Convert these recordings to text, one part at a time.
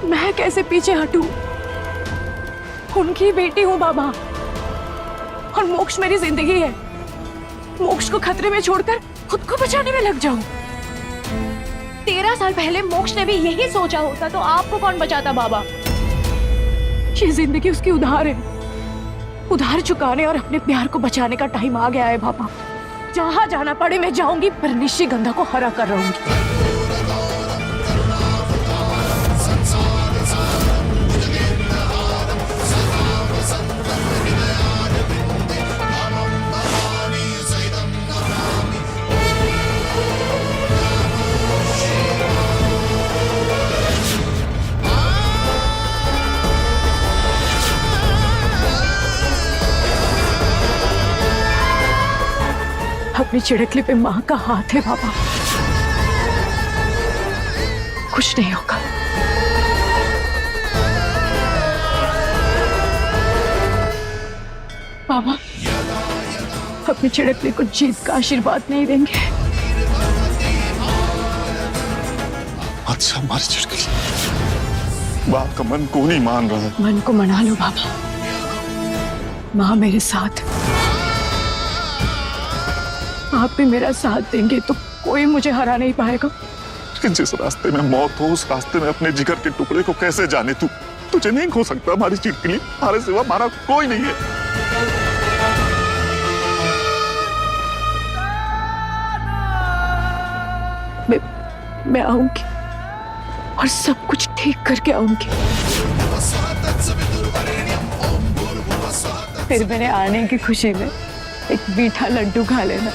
मैं कैसे पीछे हटूं? उनकी बेटी हूं बाबा, और मोक्ष मेरी जिंदगी है। मोक्ष को खतरे में छोड़कर खुद को बचाने में लग जाऊं। 13 साल पहले मोक्ष ने भी यही सोचा होता तो आपको कौन बचाता बाबा? ये जिंदगी उसकी उधार है। उधार चुकाने और अपने प्यार को बचाने का टाइम आ गया है बाबा। जहां जाना पड़े मैं जाऊंगी, पर निशिगंधा को हरा कर रहूंगी। अपनी चिड़कली पे माँ का हाथ है बाबा, कुछ नहीं होगा। बाबा अपनी चिड़कली को जीत का आशीर्वाद नहीं देंगे। अच्छा हमारी चिड़कली बाप का मन को नहीं मान रहा है। मन को मना लो बाबा, माँ मेरे साथ। आप भी मेरा साथ देंगे तो कोई मुझे हरा नहीं पाएगा। जिस रास्ते में मौत हो उस रास्ते में अपने जिगर के टुकड़े को कैसे जाने तू? तुझे नहीं खो सकता हमारी चिड़कली, हमारे सिवा हमारा कोई नहीं है। मैं आऊंगी और सब कुछ ठीक करके आऊंगी। फिर मैंने आने की खुशी में एक मीठा लड्डू खा लेना।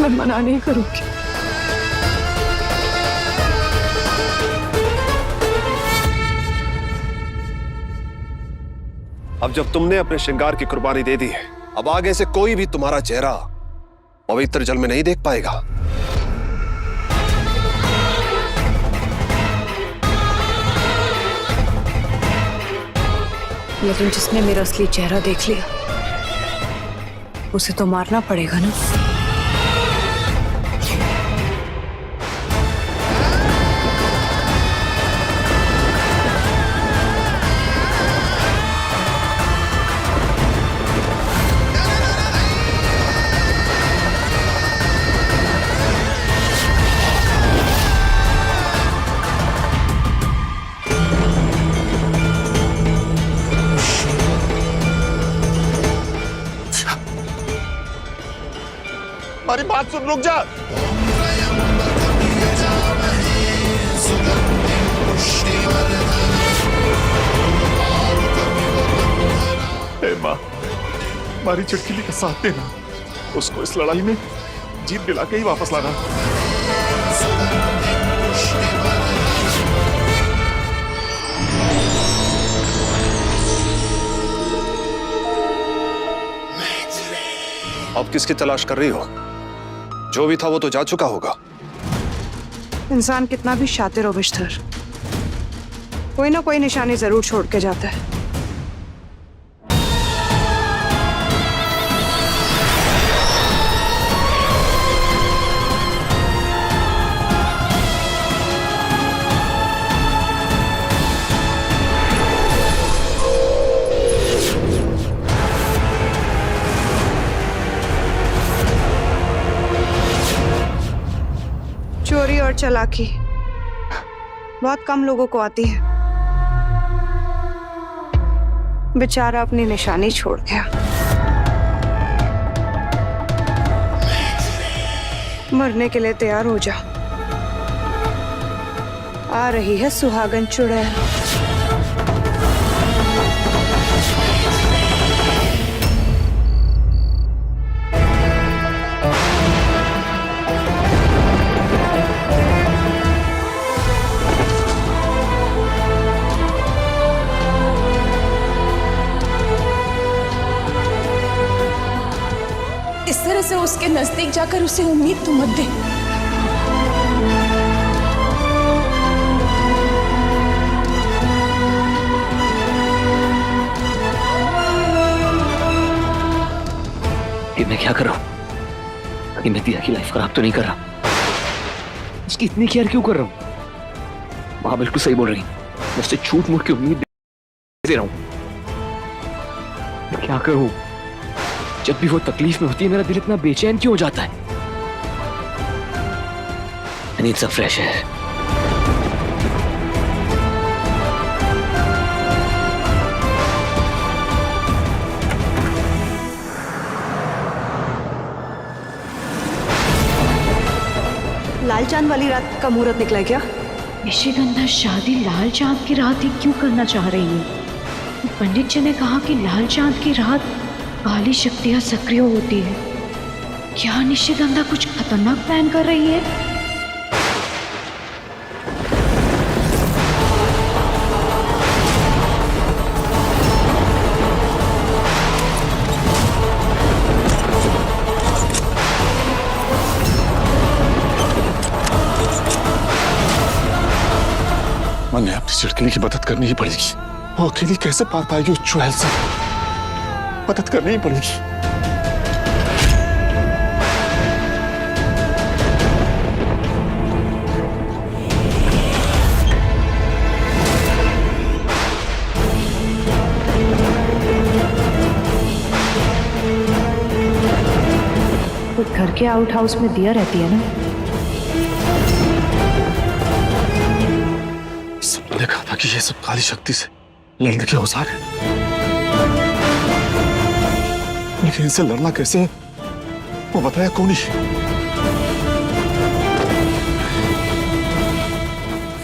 मैं मना नहीं करूंगी। अब जब तुमने अपने श्रृंगार की कुर्बानी दे दी है, अब आगे से कोई भी तुम्हारा चेहरा पवित्र जल में नहीं देख पाएगा। लेकिन जिसने मेरा असली चेहरा देख लिया उसे तो मारना पड़ेगा ना। हमारी बात सुन, रुक जा। हे माँ, हमारी चिड़कली का साथ देना, उसको इस लड़ाई में जीत दिला के ही वापस लाना। अब किसकी तलाश कर रही हो? जो भी था वो तो जा चुका होगा। इंसान कितना भी शातिर हो बिश्तर, कोई ना कोई निशानी जरूर छोड़ के जाता है। चोरी और चालाकी बहुत कम लोगों को आती है। बेचारा अपनी निशानी छोड़ गया। मरने के लिए तैयार हो जा, आ रही है सुहागन चुड़ैल। इस तरह से उसके नजदीक जाकर उसे उम्मीद तो मत दे। ये मैं क्या कर रहा हूं? ये मैं दिया की लाइफ खराब तो नहीं कर रहा? उसकी इतनी केयर क्यों कर रहा हूँ? माँ बिल्कुल सही बोल रही है, मैं उससे झूठ मूठ की उम्मीद दे रहा हूँ। मैं क्या करूँ? जब भी वो तकलीफ में होती है मेरा दिल इतना बेचैन क्यों हो जाता है? I need some fresh air. लाल चांद वाली रात का मुहूर्त निकला है क्या? निशिगंधा शादी लाल चांद की रात ही क्यों करना चाह रही है? पंडित जी ने कहा कि लाल चांद की रात काली शक्तियां सक्रिय होती है। क्या निशिगंधा कुछ खतरनाक प्लान कर रही है? मैंने अपनी चिड़कली की मदद करनी ही पड़ेगी। वो अकेली कैसे पार पाएगी उस चुड़ैल से? मदद करनी ही पड़ेगी। वो घर के आउट हाउस में दिया रहती है ना? सबने कहा था कि ये सब काली शक्ति से लड़ने के औजार है, लेकिन इनसे लड़ना कैसे है वो बताया कौन ही?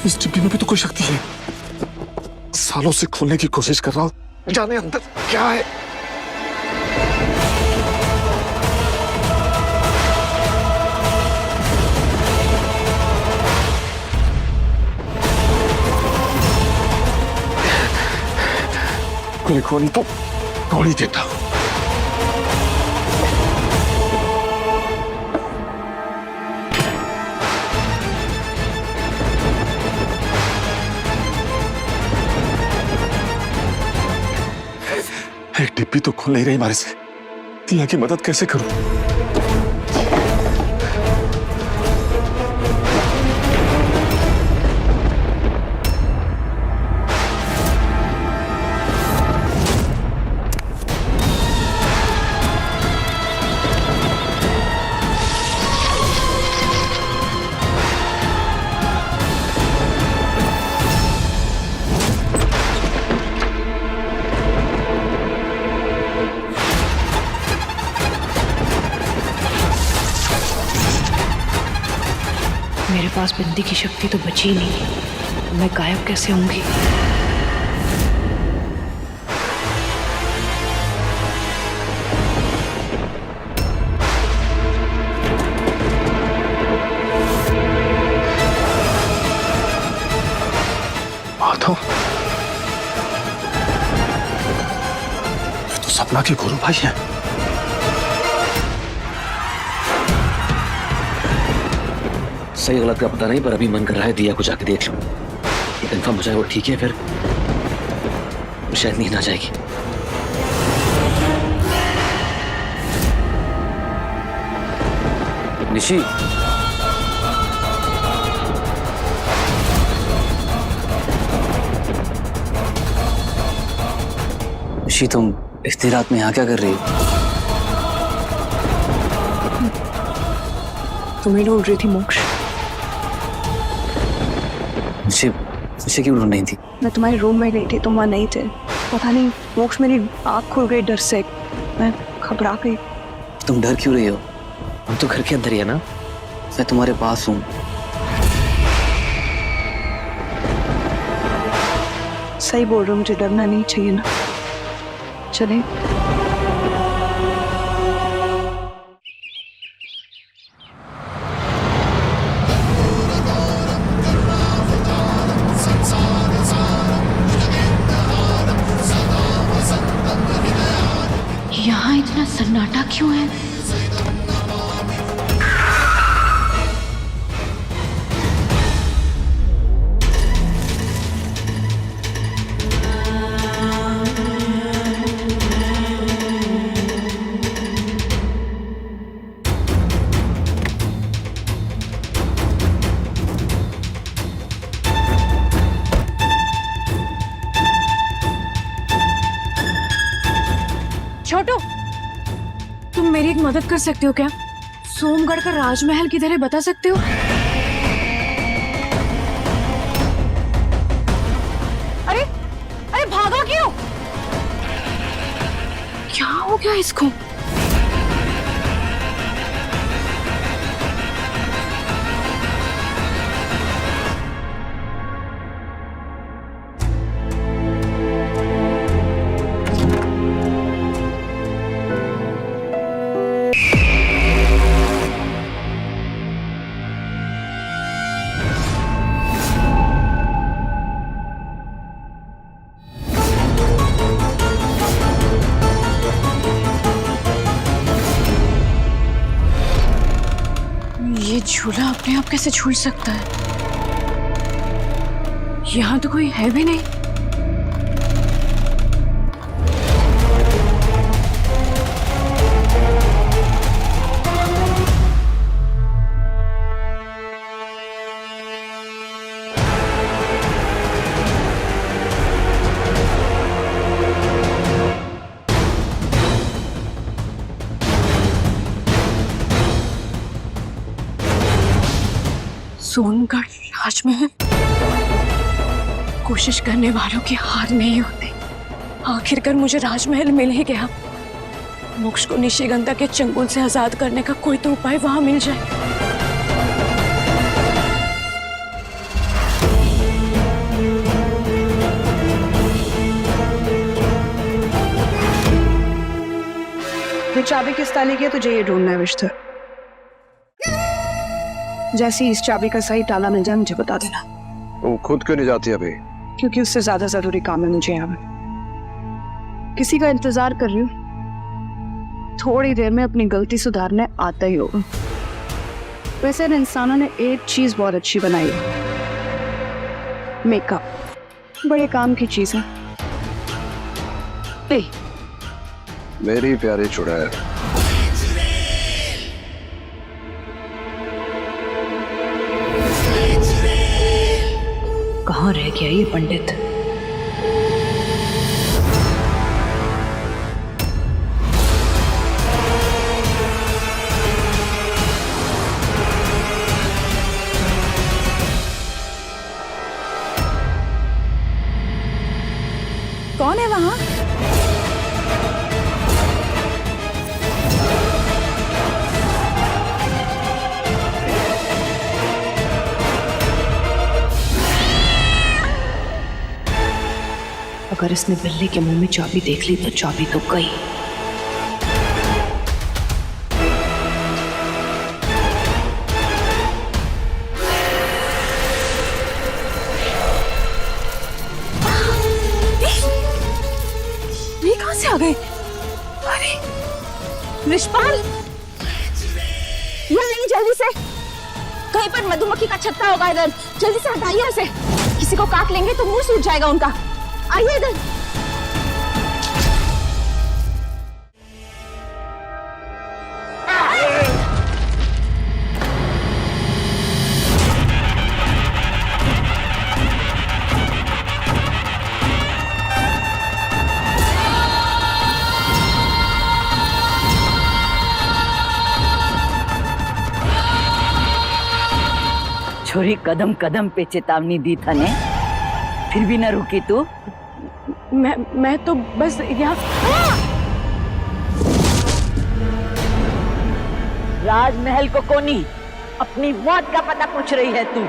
इस डिब्बी में भी तो कोई शक्ति है। सालों से खोलने की कोशिश कर रहा हूं, जाने अंदर क्या है। खोली तो तोड़ ही देता हूं। एक डिब्बी तो खुल नहीं रही हमारे से, दिया की मदद कैसे करूं? मेरे पास बिंदी की शक्ति तो बची नहीं, मैं गायब कैसे होंगी? माधव, ये तो सपना के गुरु भाई हैं। सही गलत का पता नहीं, पर अभी मन कर रहा है दिया को जाके देख लूं। ये कंफर्म हो जाए वो ठीक है, फिर शायद नींद आ जाएगी। निशी, निशी तुम इतनी रात में यहाँ क्या कर रही हो? तुम्हें ढूंढ रही थी मोक्ष। मुझे क्यों ढूंढ रही थी? मैं तुम्हारे रूम में गई थी, तुम वहाँ नहीं थे। पता नहीं मोक्ष, मेरी आँख खुल गई डर से, मैं घबरा गई। तुम डर क्यों रही हो? हम तो घर के अंदर ही है ना, मैं तुम्हारे पास हूँ। सही बोल रहे हो, मुझे डरना नहीं चाहिए ना। चले। यहाँ इतना सन्नाटा क्यों है? मेरी एक मदद कर सकते हो क्या? सोमगढ़ का राजमहल किधर है बता सकते हो? अरे अरे भागा क्यों? क्या हो गया इसको? ये झूला अपने आप कैसे झूल सकता है? यहाँ तो कोई है भी नहीं। सोनगढ़ राजमहल। कोशिश करने वालों की हार नहीं होती। आखिरकार मुझे राजमहल मिल ही गया। मोक्ष को निशिगंधा के चंगुल से आजाद करने का कोई तो उपाय वहां मिल जाए। ये चाबी किस ताले की है तुझे ये ढूंढना है विश्तर। जैसे ही इस चाबी का सही ताला मिल जाए मुझे बता देना। वो खुद क्यों नहीं जाती अभी? क्योंकि उससे ज्यादा जरूरी काम है मुझे यहाँ पे। किसी का इंतजार कर रही हूँ, थोड़ी देर में अपनी गलती सुधारने आता ही होगा। वैसे इन इंसानों ने एक चीज बहुत अच्छी बनाई है, मेकअप। बड़े काम की चीज है। ले मेरी प्यारी चुड़ैल, कहाँ रह गया ये पंडित? कौन है वहां? अगर इसने बिल्ली के मुंह में चाबी देख ली तो चाबी तो गई। ये कहां से आ गए? अरे रिशपाल, यहाँ आइए जल्दी से। कहीं पर मधुमक्खी का छत्ता होगा इधर, जल्दी से हटाइए इसे। किसी को काट लेंगे तो मुंह सूज जाएगा उनका। आइए इधर। छोरी कदम कदम पे चेतावनी दी था ने, फिर भी न रुकी तू। मैं तो बस यहाँ। राजमहल को कोनी अपनी मौत का पता पूछ रही है तू?